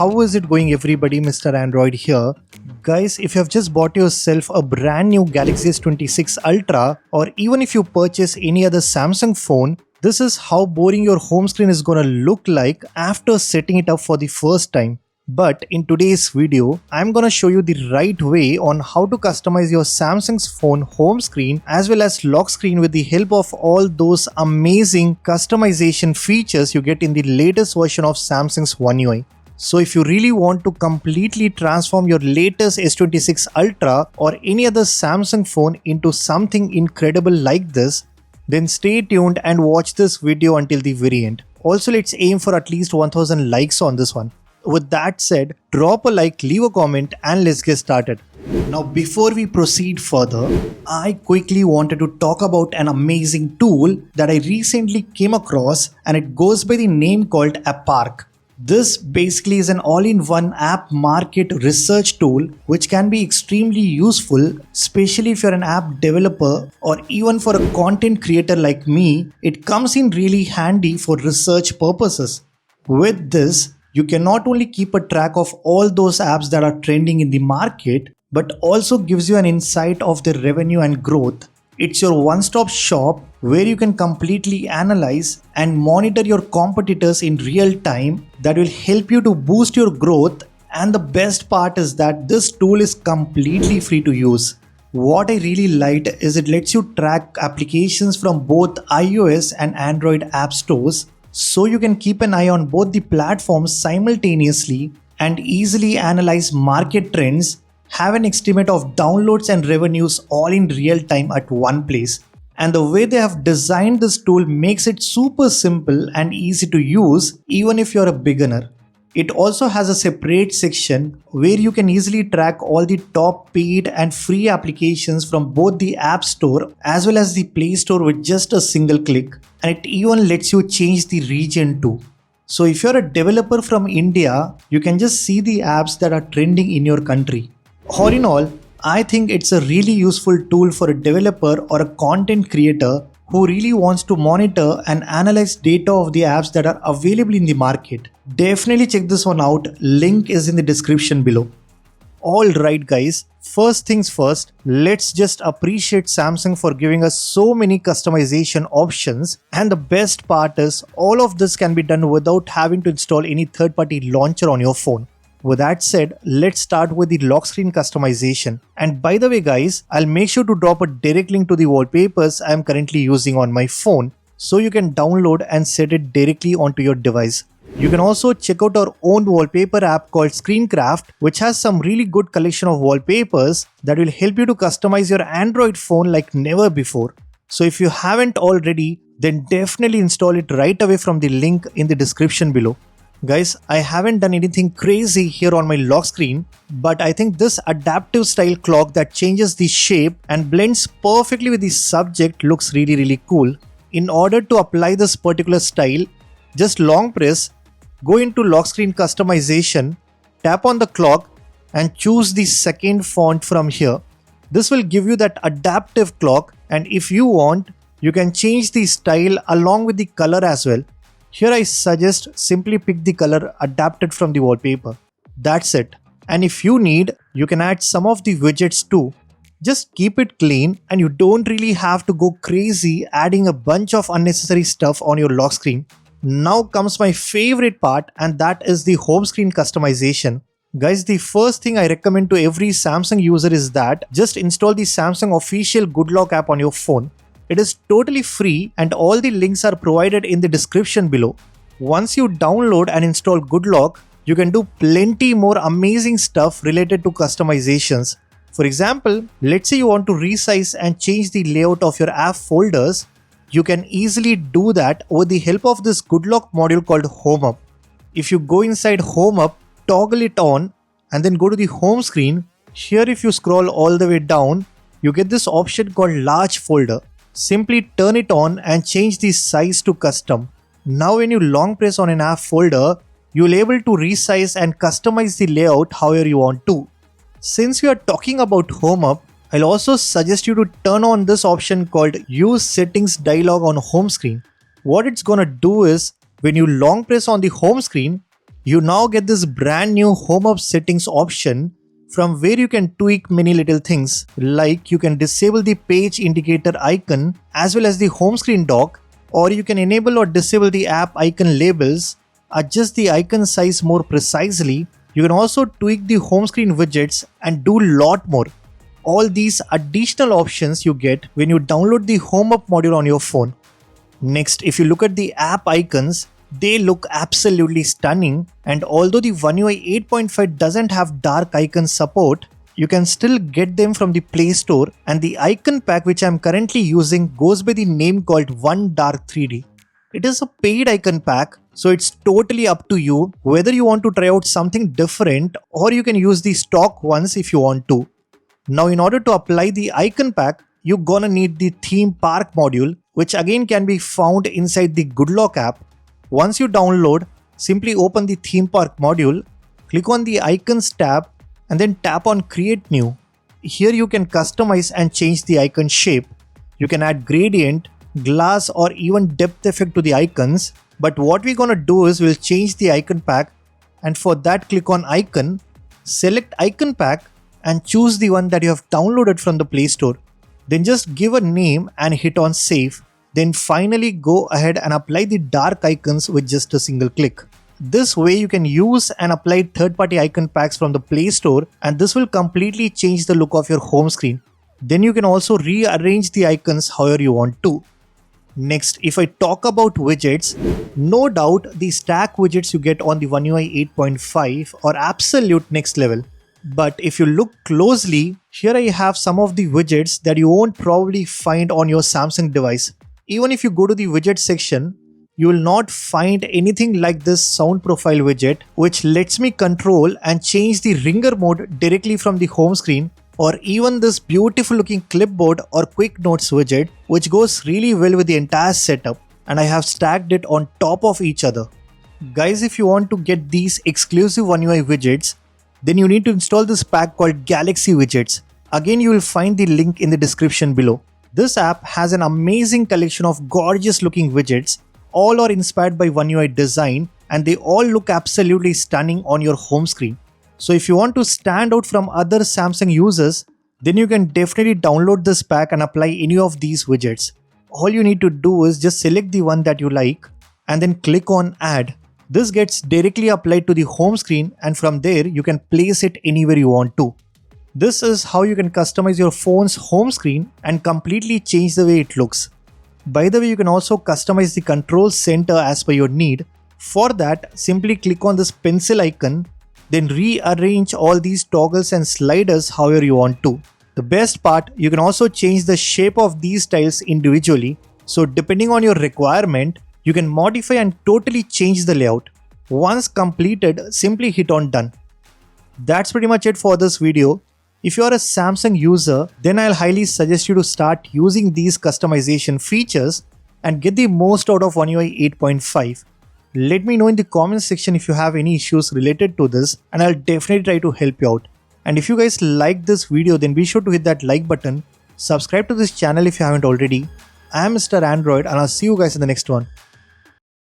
How is it going, everybody? Mr. Android here. Guys, if you have just bought yourself a brand new Galaxy S26 Ultra, or even if you purchase any other Samsung phone, this is how boring your home screen is gonna look like after setting it up for the first time. But in today's video, I'm gonna show you the right way on how to customize your Samsung's phone home screen as well as lock screen with the help of all those amazing customization features you get in the latest version of Samsung's One UI. So if you really want to completely transform your latest S26 Ultra or any other Samsung phone into something incredible like this, then stay tuned and watch this video until the very end. Also, let's aim for at least 1000 likes on this one. With that said, drop a like, leave a comment, and let's get started. Now before we proceed further, I quickly wanted to talk about an amazing tool that I recently came across, and it goes by the name called Appark. This basically is an all-in-one app market research tool which can be extremely useful, especially if you're an app developer or even for a content creator like me. It comes in really handy for research purposes. With this, you can not only keep a track of all those apps that are trending in the market, but also gives you an insight of their revenue and growth. It's your one-stop shop where you can completely analyze and monitor your competitors in real time that will help you to boost your growth, and the best part is that this tool is completely free to use. What I really liked is it lets you track applications from both iOS and Android app stores, so you can keep an eye on both the platforms simultaneously and easily analyze market trends, have an estimate of downloads and revenues all in real time at one place. And the way they have designed this tool makes it super simple and easy to use even if you're a beginner. It also has a separate section where you can easily track all the top paid and free applications from both the App Store as well as the Play Store with just a single click, and it even lets you change the region too. So if you're a developer from India, you can just see the apps that are trending in your country. All in all, I think it's a really useful tool for a developer or a content creator who really wants to monitor and analyze data of the apps that are available in the market. Definitely check this one out, link is in the description below. Alright guys, first things first, let's just appreciate Samsung for giving us so many customization options, and the best part is all of this can be done without having to install any third-party launcher on your phone. With that said, let's start with the lock screen customization. And by the way guys, I'll make sure to drop a direct link to the wallpapers I am currently using on my phone, so you can download and set it directly onto your device. You can also check out our own wallpaper app called Screencraft, which has some really good collection of wallpapers that will help you to customize your Android phone like never before. So if you haven't already, then definitely install it right away from the link in the description below. Guys, I haven't done anything crazy here on my lock screen, but I think this adaptive style clock that changes the shape and blends perfectly with the subject looks really cool. In order to apply this particular style, just long press, go into lock screen customization, tap on the clock and choose the second font from here. This will give you that adaptive clock, and if you want, you can change the style along with the color as well. Here I suggest simply pick the color adapted from the wallpaper. That's it. And if you need, you can add some of the widgets too. Just keep it clean and you don't really have to go crazy adding a bunch of unnecessary stuff on your lock screen. Now comes my favorite part, and that is the home screen customization. Guys, the first thing I recommend to every Samsung user is that just install the Samsung official Good Lock app on your phone. It is totally free and all the links are provided in the description below. Once you download and install Good Lock, you can do plenty more amazing stuff related to customizations. For example, let's say you want to resize and change the layout of your app folders. You can easily do that with the help of this Good Lock module called Home Up. If you go inside Home Up, toggle it on and then go to the home screen. Here if you scroll all the way down, you get this option called Large Folder. Simply turn it on and change the size to custom. Now when you long press on an app folder, you'll able to resize and customize the layout however you want to. Since we are talking about Home Up, I'll also suggest you to turn on this option called Use Settings dialog on home screen. What it's gonna do is, when you long press on the home screen, You now get this brand new Home Hub settings option from where you can tweak many little things, like you can disable the page indicator icon as well as the home screen dock, or you can enable or disable the app icon labels, adjust the icon size more precisely. You can also tweak the home screen widgets and do lot more. All these additional options you get when you download the Home Hub module on your phone. Next, if you look at the app icons, they look absolutely stunning, and although the One UI 8.5 doesn't have dark icon support, you can still get them from the Play Store, and the icon pack which I am currently using goes by the name called One Dark 3D. It is a paid icon pack, so it's totally up to you whether you want to try out something different or you can use the stock ones if you want to. Now in order to apply the icon pack, you're gonna need the theme Park module, which again can be found inside the GoodLock app. Once you download, simply open the theme Park module, click on the icons tab and then tap on create new. Here you can customize and change the icon shape. You can add gradient, glass or even depth effect to the icons, but what we're gonna do is we'll change the icon pack, and for that click on icon, select icon pack and choose the one that you have downloaded from the Play Store. Then just give a name and hit on save. Then finally go ahead and apply the dark icons with just a single click. This way you can use and apply third-party icon packs from the Play Store, and this will completely change the look of your home screen. Then you can also rearrange the icons however you want to. Next, if I talk about widgets, no doubt the stack widgets you get on the One UI 8.5 are absolute next level. But if you look closely, here I have some of the widgets that you won't probably find on your Samsung device. Even if you go to the widget section, you will not find anything like this sound profile widget, which lets me control and change the ringer mode directly from the home screen, or even this beautiful looking clipboard or quick notes widget, which goes really well with the entire setup, and I have stacked it on top of each other. Guys, if you want to get these exclusive One UI widgets, then you need to install this pack called Galaxy Widgets. Again, you will find the link in the description below. This app has an amazing collection of gorgeous looking widgets. All are inspired by One UI design, and they all look absolutely stunning on your home screen. So if you want to stand out from other Samsung users, then you can definitely download this pack and apply any of these widgets. All you need to do is just select the one that you like and then click on add. This gets directly applied to the home screen, and from there you can place it anywhere you want to. This is how you can customize your phone's home screen and completely change the way it looks. By the way, you can also customize the control center as per your need. For that, simply click on this pencil icon, then rearrange all these toggles and sliders however you want to. The best part, you can also change the shape of these tiles individually. So depending on your requirement, you can modify and totally change the layout. Once completed, simply hit on done. That's pretty much it for this video. If you are a Samsung user, then I'll highly suggest you to start using these customization features and get the most out of One UI 8.5. Let me know in the comments section if you have any issues related to this, and I'll definitely try to help you out. And if you guys like this video, then be sure to hit that like button, subscribe to this channel if you haven't already. I am Mr. Android, and I'll see you guys in the next one.